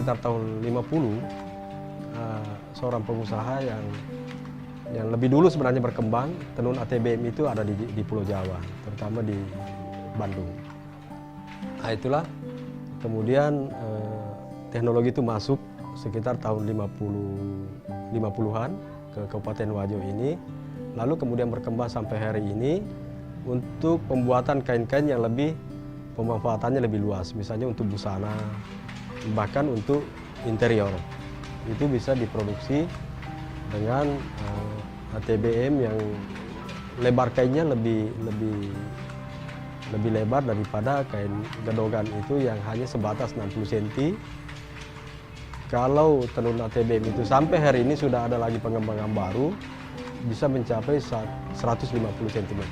sekitar tahun 50, seorang pengusaha yang lebih dulu sebenarnya berkembang, tenun ATBM itu ada di Pulau Jawa, terutama di Bandung. Nah itulah, kemudian teknologi itu masuk sekitar tahun 50-an ke Kabupaten Wajo ini, lalu kemudian berkembang sampai hari ini untuk pembuatan kain-kain yang lebih pemanfaatannya lebih luas, misalnya untuk busana, bahkan untuk interior. Itu bisa diproduksi dengan ATBM yang lebar kainnya lebih lebar daripada kain gedogan itu yang hanya sebatas 60 cm. Kalau tenun ATBM itu sampai hari ini sudah ada lagi pengembangan baru, bisa mencapai 150 cm.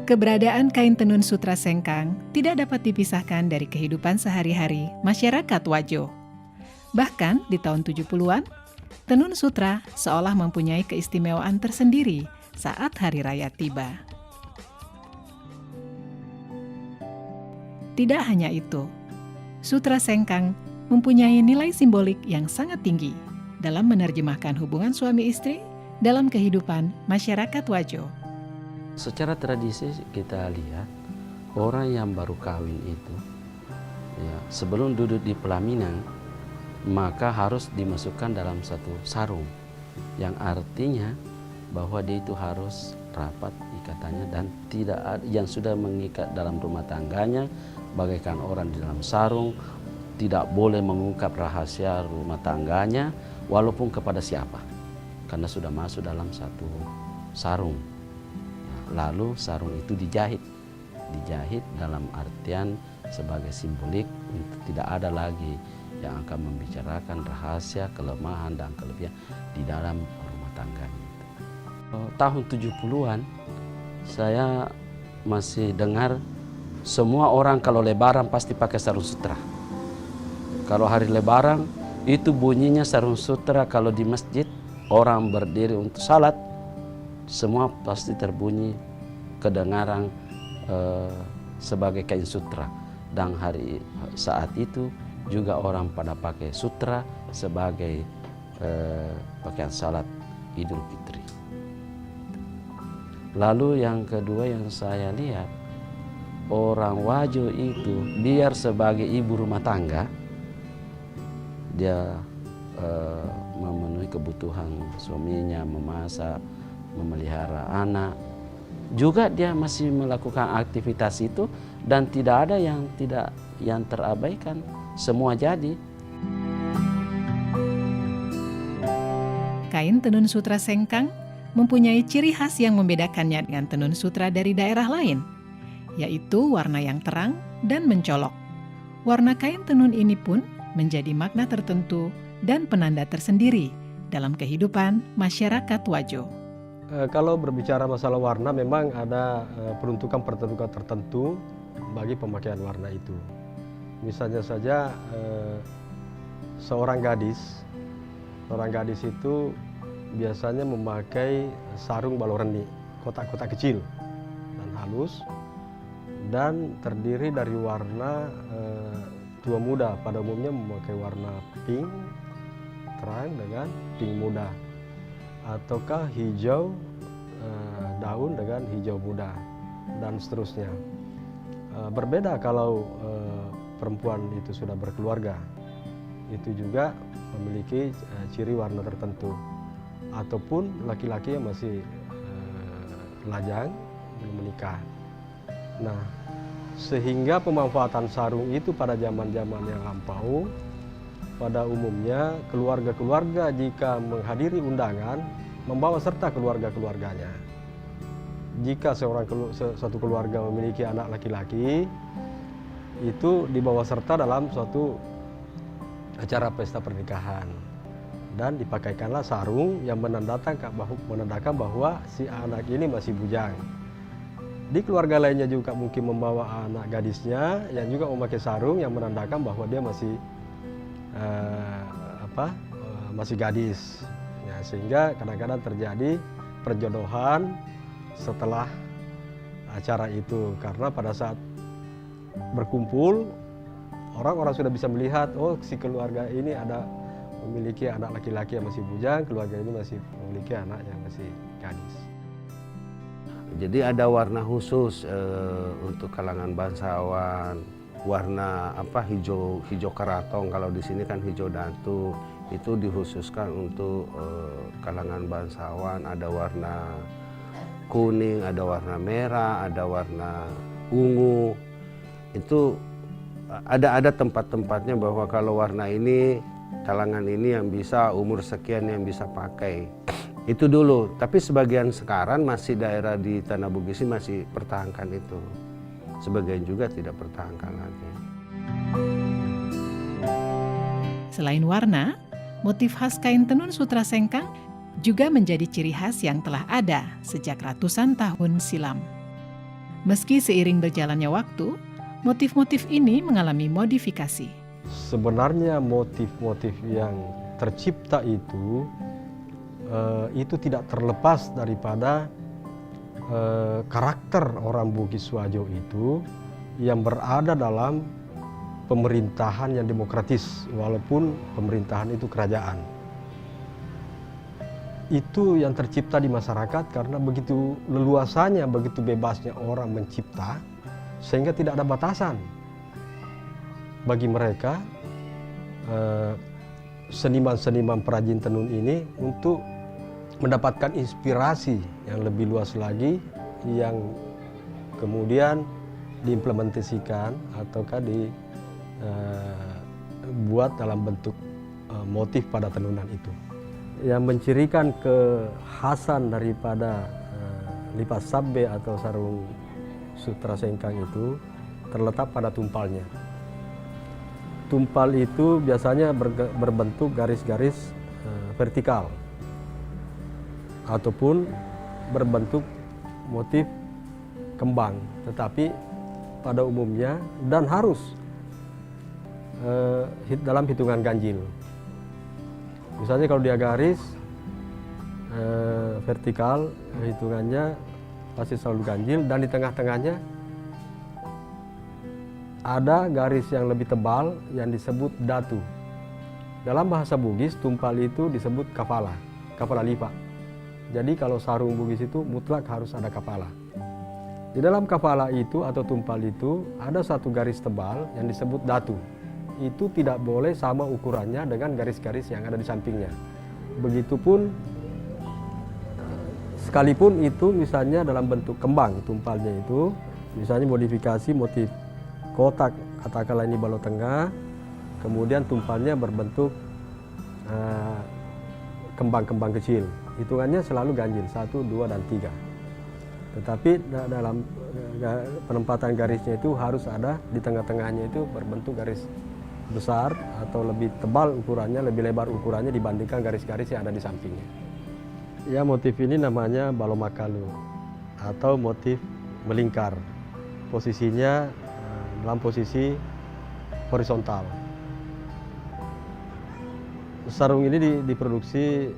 Keberadaan kain tenun sutra sengkang tidak dapat dipisahkan dari kehidupan sehari-hari masyarakat Wajo. Bahkan di tahun 70-an, tenun sutra seolah mempunyai keistimewaan tersendiri saat hari raya tiba. Tidak hanya itu, sutra sengkang mempunyai nilai simbolik yang sangat tinggi dalam menerjemahkan hubungan suami istri dalam kehidupan masyarakat Wajo. Secara tradisi kita lihat orang yang baru kawin itu ya, sebelum duduk di pelaminan maka harus dimasukkan dalam satu sarung yang artinya bahwa dia itu harus rapat ikatannya dan tidak ada yang sudah mengikat dalam rumah tangganya bagaikan orang di dalam sarung, tidak boleh mengungkap rahasia rumah tangganya walaupun kepada siapa karena sudah masuk dalam satu sarung. Lalu sarung itu dijahit dalam artian sebagai simbolik untuk tidak ada lagi yang akan membicarakan rahasia, kelemahan dan kelebihan di dalam rumah tangga itu. Tahun 70-an saya masih dengar semua orang kalau lebaran pasti pakai sarung sutra. Kalau hari lebaran itu bunyinya sarung sutra, kalau di masjid orang berdiri untuk salat semua pasti terbunyi kedengaran sebagai kain sutra. Dan saat itu juga orang pada pakai sutra sebagai pakaian salat Idul Fitri. Lalu yang kedua yang saya lihat, orang Wajo itu biar sebagai ibu rumah tangga dia memenuhi kebutuhan suaminya, memasak, memelihara anak, juga dia masih melakukan aktivitas itu dan tidak ada yang terabaikan, semua jadi. Kain tenun sutra sengkang mempunyai ciri khas yang membedakannya dengan tenun sutra dari daerah lain, yaitu warna yang terang dan mencolok. Warna kain tenun ini pun menjadi makna tertentu dan penanda tersendiri dalam kehidupan masyarakat Wajo. Kalau berbicara masalah warna, memang ada peruntukan tertentu bagi pemakaian warna itu. Misalnya saja seorang gadis itu biasanya memakai sarung baloreni, kotak-kotak kecil dan halus, dan terdiri dari warna tua muda. Pada umumnya memakai warna pink terang dengan pink muda, ataukah hijau daun dengan hijau muda, dan seterusnya. Berbeda kalau perempuan itu sudah berkeluarga, itu juga memiliki ciri warna tertentu, ataupun laki-laki yang masih lajang belum menikah. Nah, sehingga pemanfaatan sarung itu pada zaman-zaman yang lampau, pada umumnya keluarga-keluarga jika menghadiri undangan membawa serta keluarga-keluarganya. Jika suatu keluarga memiliki anak laki-laki, itu dibawa serta dalam suatu acara pesta pernikahan, dan dipakaikanlah sarung yang menandakan bahwa si anak ini masih bujang. Di keluarga lainnya juga mungkin membawa anak gadisnya yang juga memakai sarung yang menandakan bahwa dia masih masih gadis. Ya, sehingga kadang-kadang terjadi perjodohan setelah acara itu, karena pada saat berkumpul orang-orang sudah bisa melihat, oh si keluarga ini ada memiliki anak laki-laki yang masih bujang, keluarga ini masih memiliki anak yang masih gadis. Jadi ada warna khusus untuk kalangan bangsawan, warna hijau karatong, kalau di sini kan hijau datu, itu dikhususkan untuk kalangan bangsawan. Ada warna kuning, ada warna merah, ada warna ungu. Itu ada tempat-tempatnya bahwa kalau warna ini kalangan ini yang bisa, umur sekian yang bisa pakai. Itu dulu, tapi sebagian sekarang masih daerah di Tanah Bugis masih pertahankan itu. Sebagian juga tidak pertahankan lagi. Selain warna, motif khas kain tenun sutra sengkang juga menjadi ciri khas yang telah ada sejak ratusan tahun silam. Meski seiring berjalannya waktu, motif-motif ini mengalami modifikasi. Sebenarnya motif-motif yang tercipta itu tidak terlepas daripada karakter orang Bugis Wajo itu yang berada dalam pemerintahan yang demokratis, walaupun pemerintahan itu kerajaan. Itu yang tercipta di masyarakat karena begitu leluasanya, begitu bebasnya orang mencipta, sehingga tidak ada batasan bagi mereka seniman-seniman perajin tenun ini untuk mendapatkan inspirasi yang lebih luas lagi, yang kemudian diimplementasikan ataukah dibuat dalam bentuk motif pada tenunan itu. Yang mencirikan kekhasan daripada lipas sabbe atau sarung sutra sengkang itu terletak pada tumpalnya. Tumpal itu biasanya berbentuk garis-garis vertikal ataupun berbentuk motif kembang, tetapi pada umumnya dan harus dalam hitungan ganjil. Misalnya kalau dia garis vertikal, hitungannya pasti selalu ganjil, dan di tengah-tengahnya ada garis yang lebih tebal yang disebut datu. Dalam bahasa Bugis, tumpal itu disebut kafala lipa. Jadi kalau sarung Bugis itu mutlak harus ada kafala. Di dalam kafala itu atau tumpal itu ada satu garis tebal yang disebut datu. Itu tidak boleh sama ukurannya dengan garis-garis yang ada di sampingnya. Begitupun sekalipun itu misalnya dalam bentuk kembang tumpalnya itu, misalnya modifikasi motif kotak, katakanlah ini balok tengah, kemudian tumpalnya berbentuk kembang-kembang kecil. Hitungannya selalu ganjil, 1, 2, dan 3. Tetapi dalam penempatan garisnya itu harus ada di tengah-tengahnya itu berbentuk garis besar atau lebih tebal ukurannya, lebih lebar ukurannya dibandingkan garis-garis yang ada di sampingnya. Ya, motif ini namanya balomakalu atau motif melingkar. Posisinya dalam posisi horizontal. Sarung ini diproduksi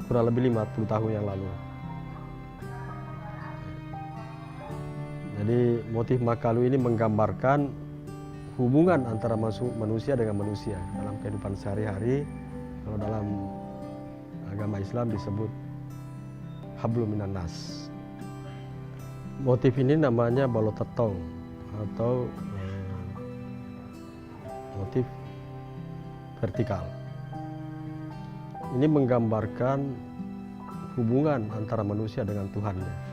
kurang lebih 50 tahun yang lalu. Jadi motif makalu ini menggambarkan hubungan antara manusia dengan manusia dalam kehidupan sehari-hari. Kalau dalam agama Islam disebut hablum minan nas. Motif ini namanya balotetong atau motif vertikal. Ini menggambarkan hubungan antara manusia dengan Tuhannya.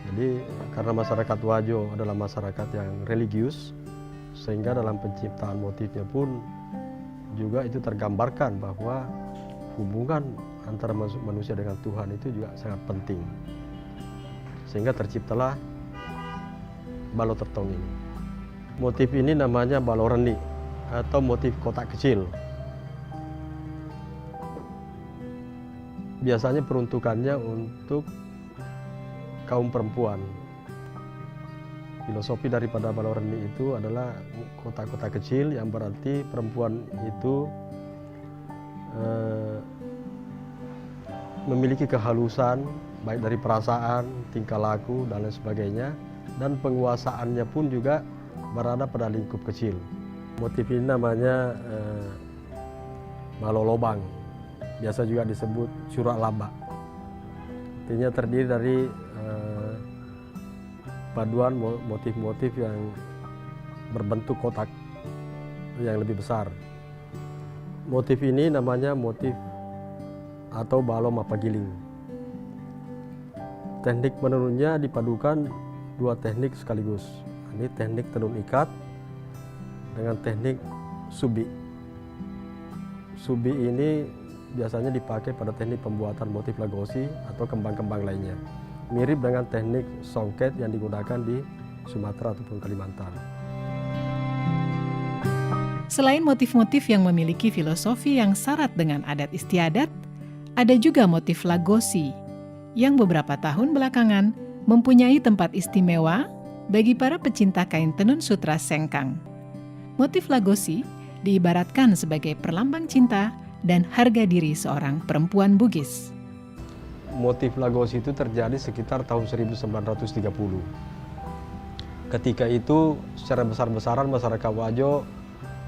Jadi karena masyarakat Wajo adalah masyarakat yang religius, sehingga dalam penciptaan motifnya pun juga itu tergambarkan bahwa hubungan antara manusia dengan Tuhan itu juga sangat penting. Sehingga terciptalah balotetong ini. Motif ini namanya baloreni atau motif kotak kecil. Biasanya peruntukannya untuk kaum perempuan. Filosofi daripada baloreni itu adalah kotak-kotak kecil yang berarti perempuan itu memiliki kehalusan, baik dari perasaan, tingkah laku, dan lain sebagainya. Dan penguasaannya pun juga berada pada lingkup kecil. Motif ini namanya malolobang, biasa juga disebut surak laba. Artinya terdiri dari paduan motif-motif yang berbentuk kotak yang lebih besar. Motif ini namanya motif atau balom mapagiling. Teknik menenunnya dipadukan dua teknik sekaligus. Ini teknik tenun ikat dengan teknik subi. Subi ini biasanya dipakai pada teknik pembuatan motif lagosi atau kembang-kembang lainnya. Mirip dengan teknik songket yang digunakan di Sumatera ataupun Kalimantan. Selain motif-motif yang memiliki filosofi yang syarat dengan adat istiadat, ada juga motif lagosi yang beberapa tahun belakangan mempunyai tempat istimewa bagi para pecinta kain tenun sutra sengkang. Motif lagosi diibaratkan sebagai perlambang cinta dan harga diri seorang perempuan Bugis. Motif lagosi itu terjadi sekitar tahun 1930. Ketika itu secara besar-besaran masyarakat Wajo,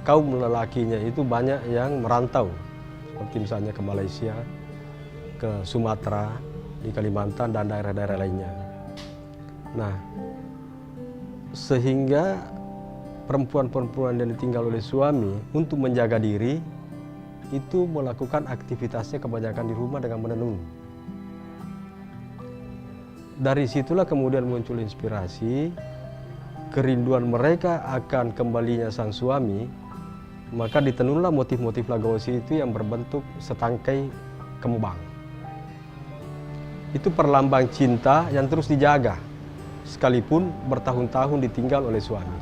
kaum lelakinya itu banyak yang merantau, seperti misalnya ke Malaysia, ke Sumatera, di Kalimantan, dan daerah-daerah lainnya. Nah, sehingga perempuan-perempuan yang ditinggal oleh suami untuk menjaga diri, itu melakukan aktivitasnya kebanyakan di rumah dengan menenun. Dari situlah kemudian muncul inspirasi, kerinduan mereka akan kembalinya sang suami, maka ditenunlah motif-motif lagosi itu yang berbentuk setangkai kembang. Itu perlambang cinta yang terus dijaga, sekalipun bertahun-tahun ditinggal oleh suami.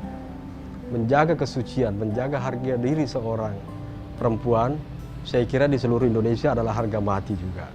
Menjaga kesucian, menjaga harga diri seorang perempuan, saya kira di seluruh Indonesia adalah harga mati juga.